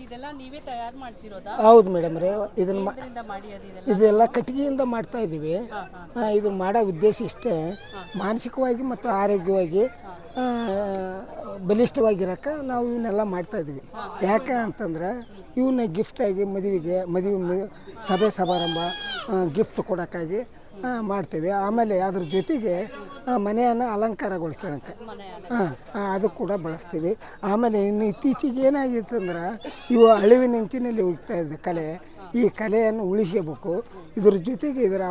ಇದೆಲ್ಲ ನೀವೇ ತಯಾರು ಮಾಡ್ತಿರೋದಾ? ಹೌದು ಮೇಡಮ್ ರೇ, ಇದನ್ನು ಇದರಿಂದ ಮಾಡಿ ಅದು ಇದೆಲ್ಲ ಕಟ್ಟಿಗೆಯಿಂದ ಮಾಡ್ತಾ ಇದ್ದೀವಿ. ಇದು ಮಾಡೋ ಉದ್ದೇಶ ಇಷ್ಟೇ, ಮಾನಸಿಕವಾಗಿ ಮತ್ತು ಆರೋಗ್ಯವಾಗಿ ಬಲಿಷ್ಠವಾಗಿರೋಕ್ಕೆ ನಾವು ಇವನ್ನೆಲ್ಲ ಮಾಡ್ತಾಯಿದ್ವಿ. ಯಾಕೆ ಅಂತಂದ್ರೆ ಇವನ್ನ ಗಿಫ್ಟಾಗಿ ಮದುವೆ ಸಭೆ ಸಮಾರಂಭ ಗಿಫ್ಟ್ ಕೊಡೋಕ್ಕಾಗಿ ಮಾಡ್ತೇವೆ. ಆಮೇಲೆ ಅದ್ರ ಜೊತೆಗೆ ಮನೆಯನ್ನು ಅಲಂಕಾರಗೊಳಿಸ್ಕೊಳ್ಳೋಕ್ಕೆ ಅದು ಕೂಡ ಬಳಸ್ತೀವಿ. ಆಮೇಲೆ ಇನ್ನು ಇತ್ತೀಚೆಗೆ ಏನಾಗಿತ್ತು ಅಂದ್ರೆ ಇವು ಅಳಿವಿನಂಚಿನಲ್ಲಿ ಹೋಗ್ತಾ ಇದೆ ಕಲೆ. ಈ ಕಲೆಯನ್ನು ಉಳಿಸ್ಕೋಬೇಕು. ಇದ್ರ ಜೊತೆಗೆ ಇದರ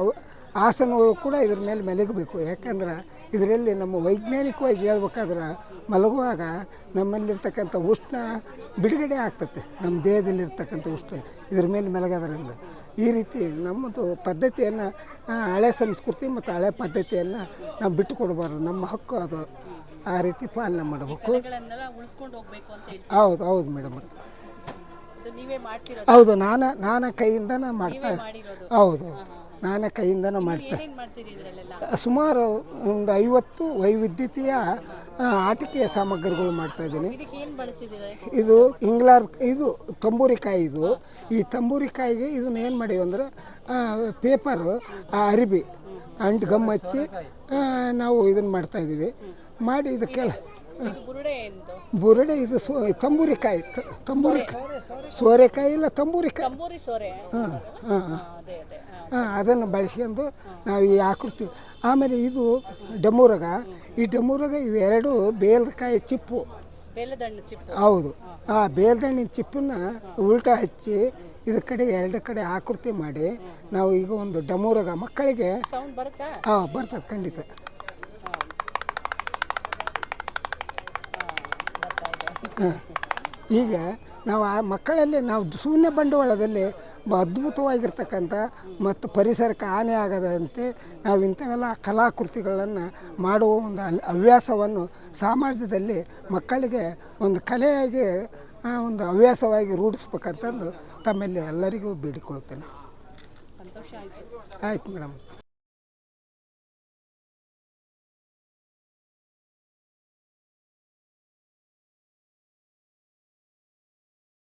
ಆಸನಗಳು ಕೂಡ ಇದ್ರ ಮೇಲೆ ಮೆಲಗಬೇಕು. ಯಾಕಂದ್ರೆ ಇದರಲ್ಲಿ ನಮ್ಮ ವೈಜ್ಞಾನಿಕವಾಗಿ ಹೇಳ್ಬೇಕಾದ್ರೆ ಮಲಗುವಾಗ ನಮ್ಮಲ್ಲಿರ್ತಕ್ಕಂಥ ಉಷ್ಣ ಬಿಡುಗಡೆ ಆಗ್ತದೆ. ನಮ್ಮ ದೇಹದಲ್ಲಿರ್ತಕ್ಕಂಥ ಉಷ್ಣ ಇದ್ರ ಮೇಲೆ ಮಲಗೋದ್ರಿಂದ ಈ ರೀತಿ ನಮ್ಮದು ಪದ್ಧತಿಯನ್ನು ಹಳೆ ಸಂಸ್ಕೃತಿ ಮತ್ತು ಹಳೆ ಪದ್ಧತಿಯನ್ನು ನಾವು ಬಿಟ್ಟು ಕೊಡಬಾರ್ದು. ನಮ್ಮ ಹಕ್ಕು ಅದು. ಆ ರೀತಿ ಪಾಲನೆ ಮಾಡಬೇಕು. ಹೌದು ಹೌದು ಮೇಡಮ್. ಹೌದು, ನಾನು ಕೈಯಿಂದನೇ ಮಾಡ್ತಾ. ಹೌದು, ನಾನೇ ಕೈಯಿಂದನೇ ಮಾಡ್ತಾ. ಸುಮಾರು ಒಂದು 50 ವೈವಿಧ್ಯತೆಯ ಆಟಿಕೆಯ ಸಾಮಗ್ರಿಗಳು ಮಾಡ್ತಾಯಿದ್ದೀನಿ. ಇದು ಇದು ತಂಬೂರಿಕಾಯಿ. ಈ ತಂಬೂರಿಕಾಯಿಗೆ ಇದನ್ನ ಏನು ಮಾಡೀವಿ ಅಂದ್ರೆ ಪೇಪರು ಅರಿಬಿ ಅಂಟು ಗಮ್ ಹಚ್ಚಿ ನಾವು ಇದನ್ನು ಮಾಡ್ತಾಯಿದ್ದೀವಿ. ಮಾಡಿ ಇದಕ್ಕೆಲ್ಲ ಬುರುಡೆ ಇದು ತಂಬೂರಿಕಾಯಿ ಸೋರೆಕಾಯಿ ಇಲ್ಲ ತಂಬೂರಿಕಾಯಿ ಅದನ್ನು ಬಳಸ್ಕೊಂಡು ನಾವು ಈ ಆಕೃತಿ. ಆಮೇಲೆ ಇದು ಡಮೂರಗ. ಈ ಡಮೂರಗ ಇವೆರಡು ಬೇಲಕಾಯಿ ಚಿಪ್ಪು. ಹೌದು, ಆ ಬೇಲ್ದಣ್ಣಿನ ಚಿಪ್ಪನ್ನು ಉಲ್ಟಾ ಹಚ್ಚಿ ಇದ್ರ ಕಡೆ ಎರಡು ಕಡೆ ಆಕೃತಿ ಮಾಡಿ ನಾವು ಈಗ ಒಂದು ಡಮೂರಗ ಮಕ್ಕಳಿಗೆ ಬರ್ತದೆ ಖಂಡಿತ. ಈಗ ನಾವು ಆ ಮಕ್ಕಳಲ್ಲಿ ನಾವು ಶೂನ್ಯ ಬಂಡವಾಳದಲ್ಲಿ ಅದ್ಭುತವಾಗಿರ್ತಕ್ಕಂಥ ಮತ್ತು ಪರಿಸರಕ್ಕೆ ಹಾನಿ ಆಗದಂತೆ ನಾವು ಇಂಥವೆಲ್ಲ ಕಲಾಕೃತಿಗಳನ್ನು ಮಾಡುವ ಒಂದು ಹವ್ಯಾಸವನ್ನು ಸಮಾಜದಲ್ಲಿ ಮಕ್ಕಳಿಗೆ ಒಂದು ಕಲೆಯಾಗಿ ಒಂದು ಹವ್ಯಾಸವಾಗಿ ರೂಢಿಸ್ಬೇಕಂತಂದು ತಮ್ಮಲ್ಲಿ ಎಲ್ಲರಿಗೂ ಬೇಡಿಕೊಳ್ತೇನೆ. ಆಯ್ತು ಮೇಡಮ್.